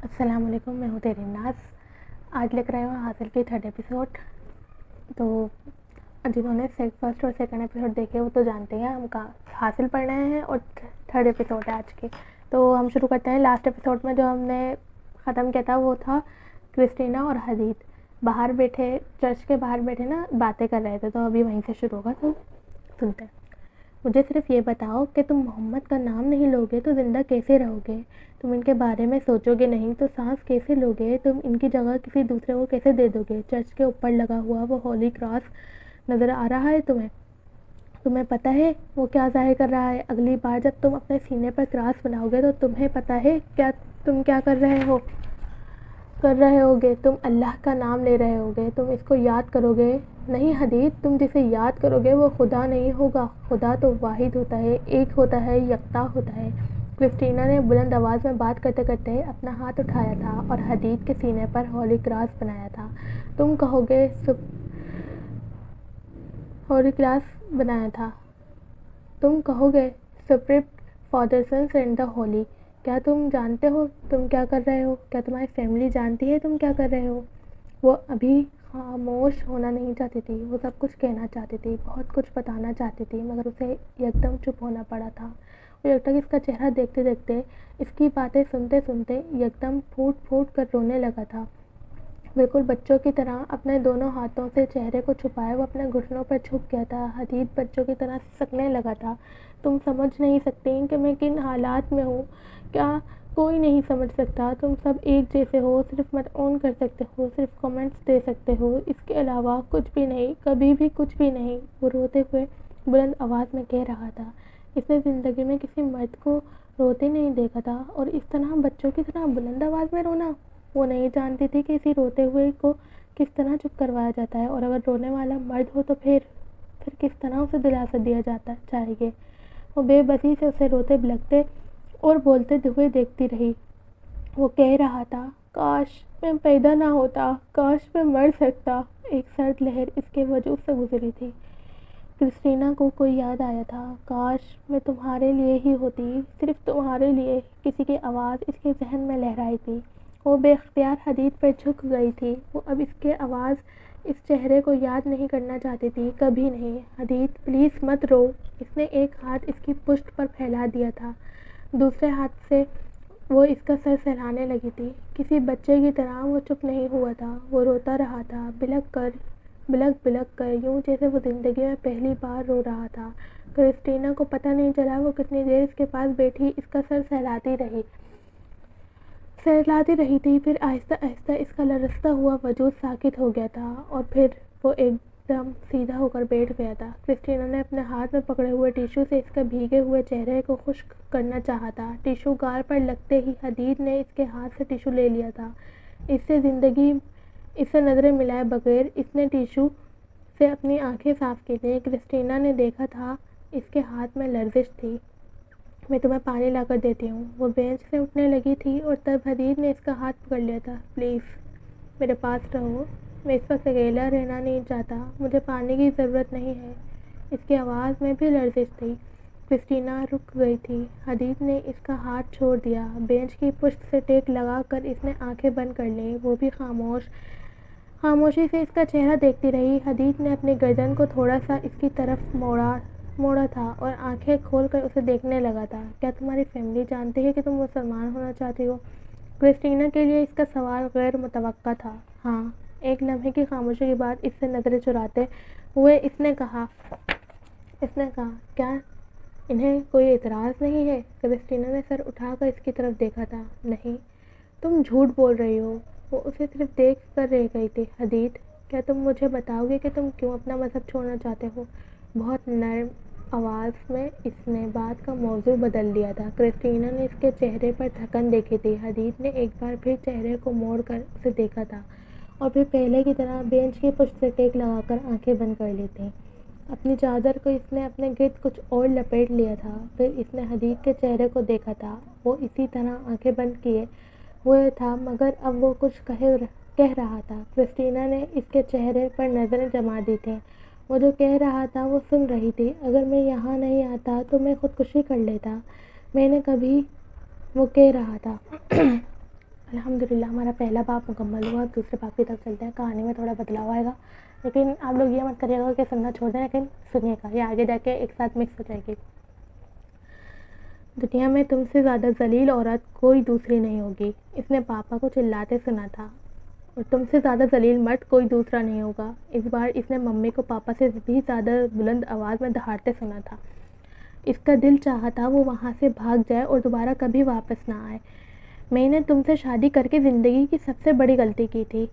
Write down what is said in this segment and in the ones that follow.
السلام علیکم، میں ہوں تیری ناز. آج لے کر آئی ہوں حاصل کی 3rd ایپیسوڈ. تو جنہوں نے فرسٹ اور سیکنڈ ایپیسوڈ دیکھے وہ تو جانتے ہیں ہم کا حاصل پڑھ رہے ہیں اور 3rd ایپیسوڈ ہے آج کی. تو ہم شروع کرتے ہیں. لاسٹ ایپیسوڈ میں جو ہم نے ختم کیا تھا وہ تھا کرسٹینا اور حدید باہر بیٹھے، چرچ کے باہر بیٹھے نا باتیں کر رہے تھے. تو ابھی وہیں سے شروع ہوگا، تو سنتے ہیں. مجھے صرف یہ بتاؤ کہ تم محمد کا نام نہیں لوگے تو زندہ کیسے رہو گے؟ تم ان کے بارے میں سوچو گے نہیں تو سانس کیسے لوگے؟ تم ان کی جگہ کسی دوسرے کو کیسے دے دو گے؟ چرچ کے اوپر لگا ہوا وہ ہولی کراس نظر آ رہا ہے تمہیں پتہ ہے وہ کیا ظاہر کر رہا ہے؟ اگلی بار جب تم اپنے سینے پر کراس بناؤ گے تو تمہیں پتہ ہے تم کیا کر رہے ہوگے؟ تم اللہ کا نام لے رہے ہوگے. تم اس کو یاد کرو گے. نہیں حدید، تم جسے یاد کرو گے وہ خدا نہیں ہوگا. خدا تو واحد ہوتا ہے، ایک ہوتا ہے، یکتا ہوتا ہے. کرسٹینا نے بلند آواز میں بات کرتے کرتے اپنا ہاتھ اٹھایا تھا اور حدید کے سینے پر ہولی کراس بنایا تھا. تم کہو گے ہولی کراس بنایا تھا. تم کہو گے سپرٹ فادرسنس اینڈ دا ہولی. کیا تم جانتے ہو تم کیا کر رہے ہو؟ کیا تمہاری فیملی جانتی ہے تم کیا کر رہے ہو؟ وہ ابھی خاموش ہونا نہیں چاہتی تھی. وہ سب کچھ کہنا چاہتی تھی، بہت کچھ بتانا چاہتی تھی، مگر اسے یکدم چپ ہونا پڑا تھا. وہ یکدم اس کا چہرہ دیکھتے دیکھتے، اس کی باتیں سنتے سنتے یکدم پھوٹ پھوٹ کر رونے لگا تھا. بالکل بچوں کی طرح اپنے دونوں ہاتھوں سے چہرے کو چھپائے وہ اپنے گھٹنوں پر چھپ گیا تھا. حدید بچوں کی طرح سکنے لگا تھا. تم سمجھ نہیں سکتی کہ میں کن حالات میں ہوں. کیا کوئی نہیں سمجھ سکتا؟ تم سب ایک جیسے ہو، صرف مت آن کر سکتے ہو، صرف کمنٹس دے سکتے ہو، اس کے علاوہ کچھ بھی نہیں، کبھی بھی کچھ بھی نہیں. وہ روتے ہوئے بلند آواز میں کہہ رہا تھا. اس نے زندگی میں کسی مرد کو روتے نہیں دیکھا تھا، اور اس طرح بچوں کی طرح بلند آواز میں رونا. وہ نہیں جانتی تھی کہ اسی روتے ہوئے کو کس طرح چپ کروایا جاتا ہے، اور اگر رونے والا مرد ہو تو پھر کس طرح اسے دلاسا دیا جاتا چاہیے. وہ بے بسی سے اسے روتے بلکتے اور بولتے ہوئے دیکھتی رہی. وہ کہہ رہا تھا، کاش میں پیدا نہ ہوتا، کاش میں مر سکتا. ایک سرد لہر اس کے وجود سے گزری تھی. کرسٹینا کو کوئی یاد آیا تھا. کاش میں تمہارے لیے ہی ہوتی، صرف تمہارے لیے. کسی کی آواز اس کے ذہن میں لہرائی تھی. وہ بے اختیار حدید پر جھک گئی تھی. وہ اب اس کے آواز، اس چہرے کو یاد نہیں کرنا چاہتی تھی، کبھی نہیں. حدید پلیز مت رو. اس نے ایک ہاتھ اس کی پشت پر پھیلا دیا تھا، دوسرے ہاتھ سے وہ اس کا سر سہلانے لگی تھی. کسی بچے کی طرح وہ چپ نہیں ہوا تھا. وہ روتا رہا تھا، بلک کر یوں جیسے وہ زندگی میں پہلی بار رو رہا تھا. کرسٹینا کو پتہ نہیں چلا وہ کتنی دیر اس کے پاس بیٹھی اس کا سر سہلاتی رہی تھی. پھر آہستہ آہستہ اس کا لرزتا ہوا وجود ساکت ہو گیا تھا، اور پھر وہ ایک دم سیدھا ہو کر بیٹھ گیا تھا. کرسٹینا نے اپنے ہاتھ میں پکڑے ہوئے ٹیشو سے اس کے بھیگے ہوئے چہرے کو خشک کرنا چاہا تھا. ٹیشو گال پر لگتے ہی حدید نے اس کے ہاتھ سے ٹیشو لے لیا تھا. اس سے نظریں ملائے بغیر اس نے ٹیشو سے اپنی آنکھیں صاف کی تھیں. کرسٹینا نے دیکھا تھا اس کے ہاتھ میں لرزش تھی. میں تمہیں پانی لا کر دیتی ہوں. وہ بینچ سے اٹھنے لگی تھی اور تب حدید نے اس کا ہاتھ پکڑ لیا تھا. پلیز میرے پاس رہو، میں اس وقت اکیلا رہنا نہیں چاہتا، مجھے پانی کی ضرورت نہیں ہے. اس کی آواز میں بھی لرزش تھی. کرسٹینا رک گئی تھی. حدید نے اس کا ہاتھ چھوڑ دیا. بینچ کی پشت سے ٹیک لگا کر اس نے آنکھیں بند کر لیں. وہ بھی خاموشی سے اس کا چہرہ دیکھتی رہی. حدید نے اپنی گردن کو تھوڑا سا اس کی طرف موڑا تھا اور آنکھیں کھول کر اسے دیکھنے لگا تھا. کیا تمہاری فیملی جانتی ہے کہ تم مسلمان ہونا چاہتی ہو؟ کرسٹینا کے لیے اس کا سوال غیر متوقع تھا. ہاں. ایک لمحے کی خاموشی کے بعد اس سے نظریں چراتے ہوئے اس نے کہا، کیا انہیں کوئی اعتراض نہیں ہے؟ کرسٹینا نے سر اٹھا کر اس کی طرف دیکھا تھا. نہیں. تم جھوٹ بول رہی ہو. وہ اسے صرف دیکھ کر رہ گئی تھی. حدید، کیا تم مجھے بتاؤ گے کہ تم کیوں اپنا مذہب چھوڑنا چاہتے ہو؟ بہت نرم آواز میں اس نے بات کا موضوع بدل دیا تھا. کرسٹینا نے اس کے چہرے پر تھکن دیکھی تھی. حدید نے ایک بار پھر چہرے کو موڑ کر اسے دیکھا تھا اور پھر پہلے کی طرح بینچ کی پشت سے ٹیک لگا کر آنکھیں بند کر لی تھیں. اپنی چادر کو اس نے اپنے گرد کچھ اور لپیٹ لیا تھا. پھر اس نے حدید کے چہرے کو دیکھا تھا. وہ اسی طرح آنکھیں بند کیے ہوئے تھا، مگر اب وہ کچھ کہہ رہا تھا. کرسٹینا نے اس کے چہرے پر نظریں جما دی تھیں. وہ جو کہہ رہا تھا وہ سن رہی تھی. اگر میں یہاں نہیں آتا تو میں خودکشی کر لیتا. میں نے کبھی وہ کہہ رہا تھا. الحمدللہ ہمارا پہلا باپ مکمل ہوا، دوسرے باپ کی طرف چلتے ہیں. کہانی میں تھوڑا بدلاؤ آئے گا، لیکن آپ لوگ یہ مت کریے گا کہ سننا چھوڑ دیں، لیکن سنیے گا، یہ آگے جا کے ایک ساتھ مکس ہو جائے گی. دنیا میں تم سے زیادہ ذلیل عورت کوئی دوسری نہیں ہوگی. اس نے پاپا کو چلاتے سنا تھا. اور تم سے زیادہ ذلیل مرد کوئی دوسرا نہیں ہوگا. اس بار اس نے ممی کو پاپا سے بھی زیادہ بلند آواز میں دہاڑتے سنا تھا. اس کا دل چاہا تھا وہ وہاں سے بھاگ جائے اور دوبارہ کبھی واپس نہ آئے. میں نے تم سے شادی کر کے زندگی کی سب سے بڑی غلطی کی تھی.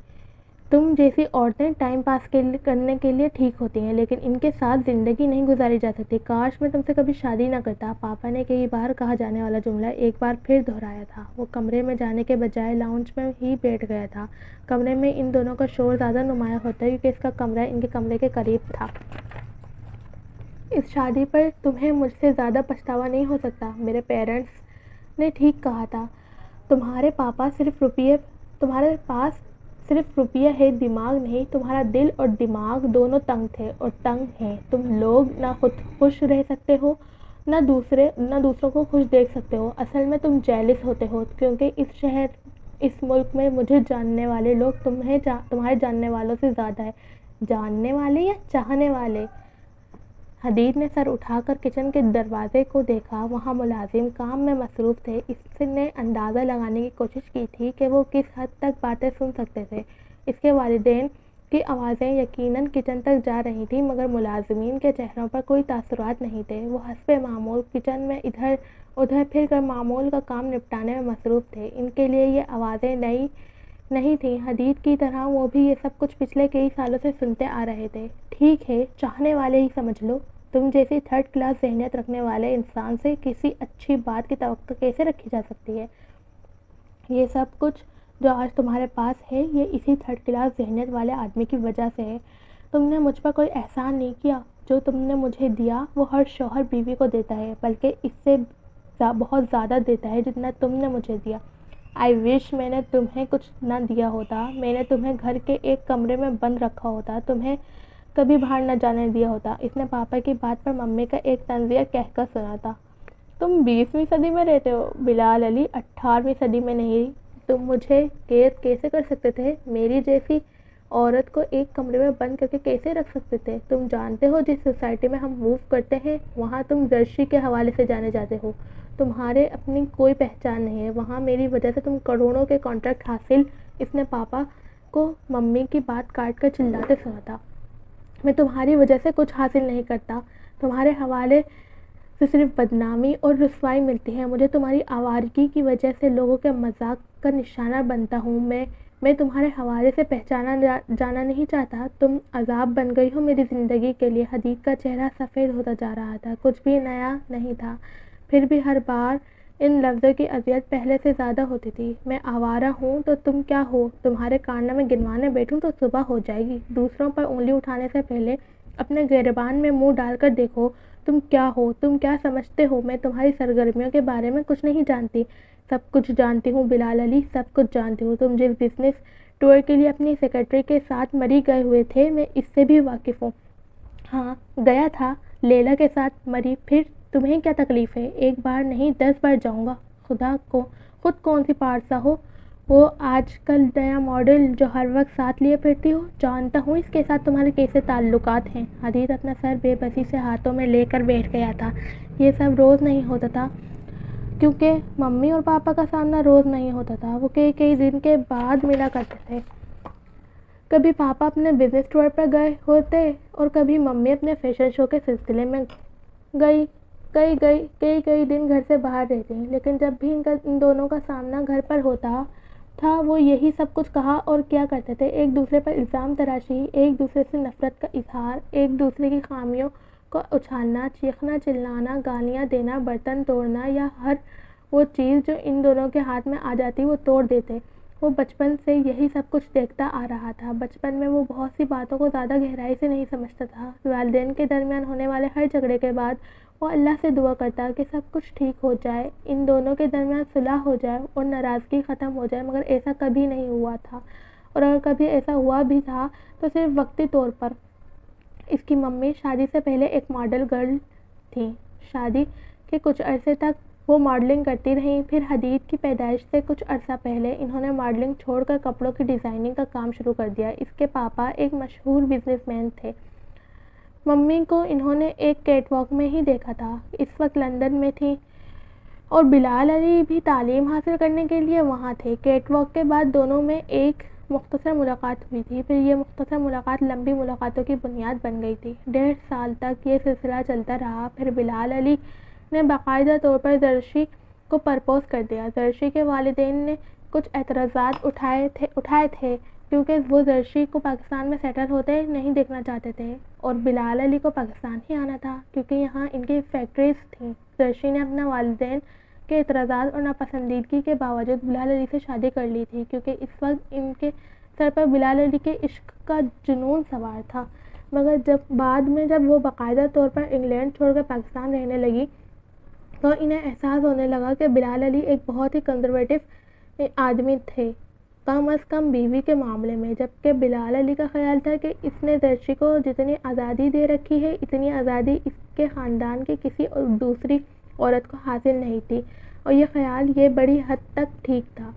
تم جیسی عورتیں ٹائم پاس کرنے کے لیے ٹھیک ہوتی ہیں، لیکن ان کے ساتھ زندگی نہیں گزاری جا سکتی. کاش میں تم سے کبھی شادی نہ کرتا. پاپا نے کئی بار کہا جانے والا جملہ ایک بار پھر دہرایا تھا. وہ کمرے میں جانے کے بجائے لاؤنج میں ہی بیٹھ گیا تھا. کمرے میں ان دونوں کا شور زیادہ نمایاں ہوتا ہے کیونکہ اس کا کمرہ ان کے کمرے کے قریب تھا. اس شادی پر تمہیں مجھ سے زیادہ پچھتاوا نہیں ہو سکتا. میرے پیرنٹس نے ٹھیک کہا تھا. تمہارے پاس صرف روپیہ ہے، دماغ نہیں. تمہارا دل اور دماغ دونوں تنگ تھے اور تنگ ہیں. تم لوگ نہ خود خوش رہ سکتے ہو نہ دوسروں کو خوش دیکھ سکتے ہو. اصل میں تم جیلس ہوتے ہو کیونکہ اس شہر، اس ملک میں مجھے جاننے والے لوگ تمہارے جاننے والوں سے زیادہ ہیں. جاننے والے یا چاہنے والے؟ حدید نے سر اٹھا کر کچن کے دروازے کو دیکھا. وہاں ملازم کام میں مصروف تھے. اس نے اندازہ لگانے کی کوشش کی تھی کہ وہ کس حد تک باتیں سن سکتے تھے. اس کے والدین کی آوازیں یقیناً کچن تک جا رہی تھیں، مگر ملازمین کے چہروں پر کوئی تاثرات نہیں تھے. وہ حسب معمول کچن میں ادھر ادھر پھر کر معمول کا کام نپٹانے میں مصروف تھے. ان کے لیے یہ آوازیں نئی نہیں تھیں. حدید کی طرح وہ بھی یہ سب کچھ پچھلے کئی سالوں سے سنتے آ رہے تھے. ٹھیک ہے، چاہنے والے ہی سمجھ لو. تم جیسی تھرڈ کلاس ذہنیت رکھنے والے انسان سے کسی اچھی بات کی توقع کیسے رکھی جا سکتی ہے؟ یہ سب کچھ جو آج تمہارے پاس ہے یہ اسی تھرڈ کلاس ذہنیت والے آدمی کی وجہ سے ہے. تم نے مجھ پر کوئی احسان نہیں کیا. جو تم نے مجھے دیا وہ ہر شوہر بیوی کو دیتا ہے، بلکہ اس سے بہت زیادہ دیتا ہے جتنا تم نے مجھے دیا. آئی وش میں نے تمہیں کچھ نہ دیا ہوتا. میں نے تمہیں گھر کے ایک کمرے میں بند رکھا ہوتا، تمہیں کبھی باہر نہ جانے دیا ہوتا. اس نے پاپا کی بات پر ممی کا ایک طنزیہ کہہ کر سنا تھا. تم 20ویں صدی میں رہتے ہو بلال علی، 18ویں صدی میں نہیں. تم مجھے قید کیسے کر سکتے تھے؟ میری جیسی عورت کو ایک کمرے میں بند کر کے کیسے رکھ سکتے تھے؟ تم جانتے ہو جس سوسائٹی میں ہم موو کرتے ہیں وہاں تم زرشی کے حوالے سے جانے جاتے ہو. تمہارے اپنی کوئی پہچان نہیں ہے. وہاں میری وجہ سے تم کروڑوں کے کانٹریکٹ حاصل. اس نے پاپا کو ممی کی بات کاٹ کر چلاتے سنا تھا. میں تمہاری وجہ سے کچھ حاصل نہیں کرتا. تمہارے حوالے سے صرف بدنامی اور رسوائی ملتی ہے. مجھے تمہاری آوارگی کی وجہ سے لوگوں کے مذاق کا نشانہ بنتا ہوں. میں تمہارے حوالے سے پہچانا جانا نہیں چاہتا. تم عذاب بن گئی ہو میری زندگی کے لیے. حدید کا چہرہ سفید ہوتا جا رہا تھا. کچھ بھی نیا نہیں تھا، پھر بھی ہر بار ان لفظوں کی اذیت پہلے سے زیادہ ہوتی تھی. میں آوارہ ہوں تو تم کیا ہو؟ تمہارے کارنامے گنوانے بیٹھوں تو صبح ہو جائے گی. دوسروں پر انگلی اٹھانے سے پہلے اپنے گریبان میں منہ ڈال کر دیکھو تم کیا ہو، تم کیا سمجھتے ہو. میں تمہاری سرگرمیوں کے بارے میں کچھ نہیں جانتی. سب کچھ جانتی ہوں بلال علی، سب کچھ جانتی ہوں. تم جس بزنس ٹور کے لیے اپنی سیکرٹری کے ساتھ مری گئے ہوئے تھے میں اس سے بھی واقف ہوں. ہاں گیا تھا، لیلا کے ساتھ مری. پھر تمہیں کیا تکلیف ہے؟ ایک بار نہیں 10 بار جاؤں گا. خود کون سی پارسا ہو وہ آج کل نیا ماڈل جو ہر وقت ساتھ لیے پھرتی ہو؟ جانتا ہوں اس کے ساتھ تمہارے کیسے تعلقات ہیں. حدید اپنا سر بے بسی سے ہاتھوں میں لے کر بیٹھ گیا تھا. یہ سب روز نہیں ہوتا تھا کیونکہ ممی اور پاپا کا سامنا روز نہیں ہوتا تھا. وہ کئی دن کے بعد ملا کرتے تھے. کبھی پاپا اپنے بزنس ٹور پر گئے ہوتے اور کبھی ممی اپنے فیشن شو کے سلسلے میں کئی دن گھر سے باہر رہتی. لیکن جب بھی ان دونوں کا سامنا گھر پر ہوتا تھا وہ یہی سب کچھ کہا اور کیا کرتے تھے. ایک دوسرے پر الزام تراشی، ایک دوسرے سے نفرت کا اظہار، ایک دوسرے کی خامیوں کو اچھالنا، چیخنا چلانا، گالیاں دینا، برتن توڑنا یا ہر وہ چیز جو ان دونوں کے ہاتھ میں آ جاتی وہ توڑ دیتے. وہ بچپن سے یہی سب کچھ دیکھتا آ رہا تھا. بچپن میں وہ بہت سی باتوں کو زیادہ گہرائی سے نہیں سمجھتا تھا. والدین کے درمیان ہونے والے ہر جھگڑے کے بعد وہ اللہ سے دعا کرتا کہ سب کچھ ٹھیک ہو جائے، ان دونوں کے درمیان صلح ہو جائے اور ناراضگی ختم ہو جائے. مگر ایسا کبھی نہیں ہوا تھا، اور اگر کبھی ایسا ہوا بھی تھا تو صرف وقتی طور پر. اس کی ممی شادی سے پہلے ایک ماڈل گرل تھیں. شادی کے کچھ عرصے تک وہ ماڈلنگ کرتی رہیں. پھر حدید کی پیدائش سے کچھ عرصہ پہلے انہوں نے ماڈلنگ چھوڑ کر کپڑوں کی ڈیزائننگ کا کام شروع کر دیا. اس کے پاپا ایک مشہور بزنس مین تھے. ممی کو انہوں نے ایک کیٹ واک میں ہی دیکھا تھا. اس وقت لندن میں تھی اور بلال علی بھی تعلیم حاصل کرنے کے لیے وہاں تھے. کیٹ واک کے بعد دونوں میں ایک مختصر ملاقات ہوئی تھی. پھر یہ مختصر ملاقات لمبی ملاقاتوں کی بنیاد بن گئی تھی. 1.5 سال تک یہ سلسلہ چلتا رہا. پھر بلال علی نے باقاعدہ طور پر زرشی کو پرپوز کر دیا. زرشی کے والدین نے کچھ اعتراضات اٹھائے تھے کیونکہ وہ زرشی کو پاکستان میں سیٹل ہوتے نہیں دیکھنا چاہتے تھے اور بلال علی کو پاکستان ہی آنا تھا کیونکہ یہاں ان کی فیکٹریز تھیں. زرشی نے اپنے والدین کے اعتراضات اور ناپسندیدگی کے باوجود بلال علی سے شادی کر لی تھی کیونکہ اس وقت ان کے سر پر بلال علی کے عشق کا جنون سوار تھا. مگر بعد میں جب وہ باقاعدہ طور پر انگلینڈ چھوڑ کر پاکستان رہنے لگی تو انہیں احساس ہونے لگا کہ بلال علی ایک بہت ہی کنزرویٹو آدمی تھے، کم از کم بیوی کے معاملے میں. جبکہ بلال علی کا خیال تھا کہ اس نے زرشی کو جتنی آزادی دے رکھی ہے اتنی آزادی اس کے خاندان کی کسی دوسری عورت کو حاصل نہیں تھی، اور یہ خیال یہ بڑی حد تک ٹھیک تھا.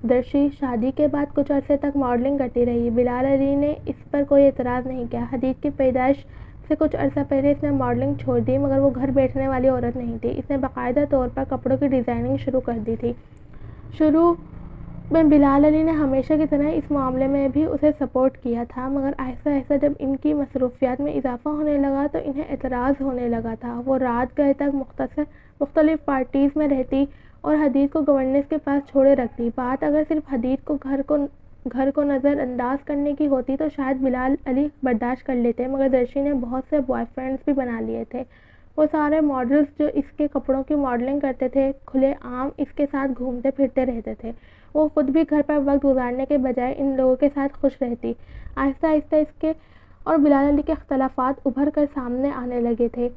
زرشی شادی کے بعد کچھ عرصے تک ماڈلنگ کرتی رہی. بلال علی نے اس پر کوئی اعتراض نہیں کیا. حدید کی پیدائش سے کچھ عرصہ پہلے اس نے ماڈلنگ چھوڑ دی مگر وہ گھر بیٹھنے والی عورت نہیں تھی. اس نے باقاعدہ طور پر کپڑوں کی ڈیزائننگ شروع کر دی تھی. شروع میں بلال علی نے ہمیشہ کی طرح اس معاملے میں بھی اسے سپورٹ کیا تھا مگر آہستہ آہستہ جب ان کی مصروفیات میں اضافہ ہونے لگا تو انہیں اعتراض ہونے لگا تھا. وہ رات گئے تک مختلف پارٹیز میں رہتی اور حدید کو گورننس کے پاس چھوڑے رکھتی. بات اگر صرف حدید کو گھر کو نظر انداز کرنے کی ہوتی تو شاید بلال علی برداشت کر لیتے مگر زرشی نے بہت سے بوائے فرینڈز بھی بنا لیے تھے. وہ سارے ماڈلز جو اس کے کپڑوں کی ماڈلنگ کرتے تھے کھلے عام اس کے ساتھ گھومتے پھرتے رہتے تھے. وہ خود بھی گھر پر وقت گزارنے کے بجائے ان لوگوں کے ساتھ خوش رہتی. آہستہ آہستہ اس کے اور بلال علی کے اختلافات ابھر کر سامنے آنے لگے تھے.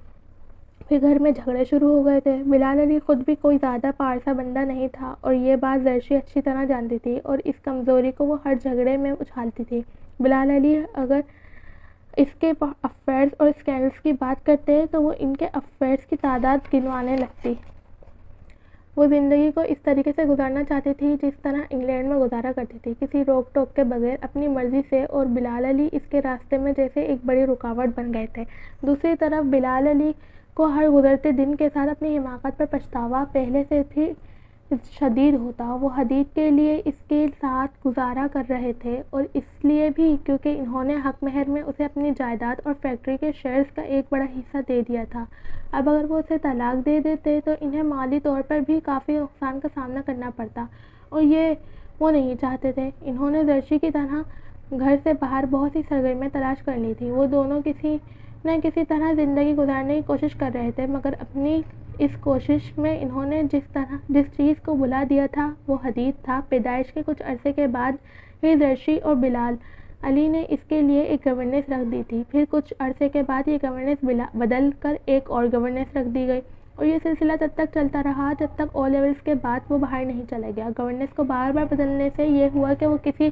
پھر گھر میں جھگڑے شروع ہو گئے تھے. بلال علی خود بھی کوئی زیادہ پارسا بندہ نہیں تھا اور یہ بات زرشی اچھی طرح جانتی تھی اور اس کمزوری کو وہ ہر جھگڑے میں اچھالتی تھی. بلال علی اگر اس کے افیئرز اور اسکینڈلز کی بات کرتے تو وہ ان کے افیئرز کی تعداد گنوانے لگتی. وہ زندگی کو اس طریقے سے گزارنا چاہتی تھی جس طرح انگلینڈ میں گزارا کرتی تھی، کسی روک ٹوک کے بغیر اپنی مرضی سے، اور بلال علی اس کے راستے میں جیسے ایک بڑی رکاوٹ بن گئے تھے. دوسری طرف بلال علی کو ہر گزرتے دن کے ساتھ اپنی حماقت پر پچھتاوا پہلے سے بھی شدید ہوتا. وہ حدید کے لیے اس کے ساتھ گزارا کر رہے تھے اور اس لیے بھی کیونکہ انہوں نے حق مہر میں اسے اپنی جائیداد اور فیکٹری کے شیئرز کا ایک بڑا حصہ دے دیا تھا. اب اگر وہ اسے طلاق دے دیتے تو انہیں مالی طور پر بھی کافی نقصان کا سامنا کرنا پڑتا اور یہ وہ نہیں چاہتے تھے. انہوں نے زرشی کی طرح گھر سے باہر بہت سی سرگرمیاں تلاش کر لی تھی. وہ دونوں کسی نہ کسی طرح زندگی گزارنے کی کوشش کر رہے تھے مگر اپنی اس کوشش میں انہوں نے جس چیز کو بلا دیا تھا وہ حدید تھا. پیدائش کے کچھ عرصے کے بعد ہی زرشی اور بلال علی نے اس کے لیے ایک گورننس رکھ دی تھی. پھر کچھ عرصے کے بعد یہ گورننس بدل کر ایک اور گورننس رکھ دی گئی اور یہ سلسلہ تب تک چلتا رہا جب تک او لیولز کے بعد وہ باہر نہیں چلا گیا. گورننس کو بار بار بدلنے سے یہ ہوا کہ وہ کسی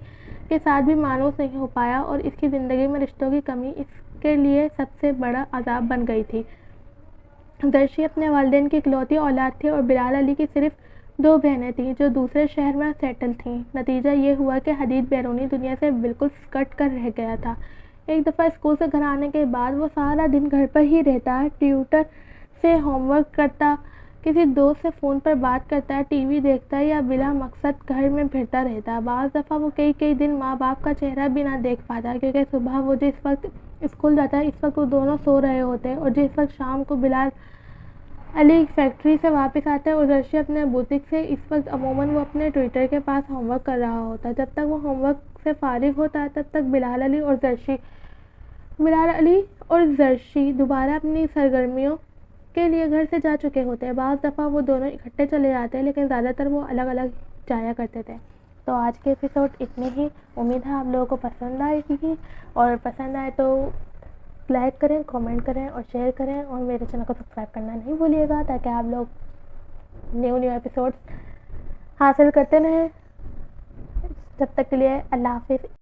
کے ساتھ بھی مانوس نہیں ہو پایا اور اس کی زندگی میں رشتوں کی کمی اس کے لیے سب سے بڑا عذاب بن گئی تھی. زرشی اپنے والدین کی اکلوتی اولاد تھی اور بلال علی کی صرف 2 بہنیں تھیں جو دوسرے شہر میں سیٹل تھیں. نتیجہ یہ ہوا کہ حدید بیرونی دنیا سے بالکل سکٹ کر رہ گیا تھا. ایک دفعہ اسکول سے گھر آنے کے بعد وہ سارا دن گھر پر ہی رہتا، ٹیوٹر سے ہوم ورک کرتا، کسی دوست سے فون پر بات کرتا، ٹی وی دیکھتا یا بلا مقصد گھر میں پھرتا رہتا. بعض دفعہ وہ کئی دن ماں باپ کا چہرہ بھی نہ دیکھ پاتا کیونکہ صبح وہ جس وقت اسکول جاتا اس وقت وہ دونوں سو رہے ہوتے اور جس وقت شام کو بلال علی فیکٹری سے واپس آتے اور زرشی اپنے بوتک سے اس وقت عموماً وہ اپنے ٹویٹر کے پاس ہوم ورک کر رہا ہوتا. جب تک وہ ہوم ورک سے فارغ ہوتا تب تک بلال علی اور زرشی دوبارہ اپنی سرگرمیوں کے لیے گھر سے جا چکے ہوتے. بعض دفعہ وہ دونوں اکٹھے چلے جاتے لیکن زیادہ تر وہ الگ الگ جایا کرتے تھے. تو آج کے ایپیسوڈ اتنے ہی. امید ہے آپ لوگوں کو پسند آئے گی اور پسند آئے تو لائک کریں، کامنٹ کریں اور شیئر کریں اور میرے چینل کو سبسکرائب کرنا نہیں بھولیے گا تاکہ آپ لوگ نیو ایپیسوڈز حاصل کرتے رہیں. جب تک کے لیے اللہ حافظ.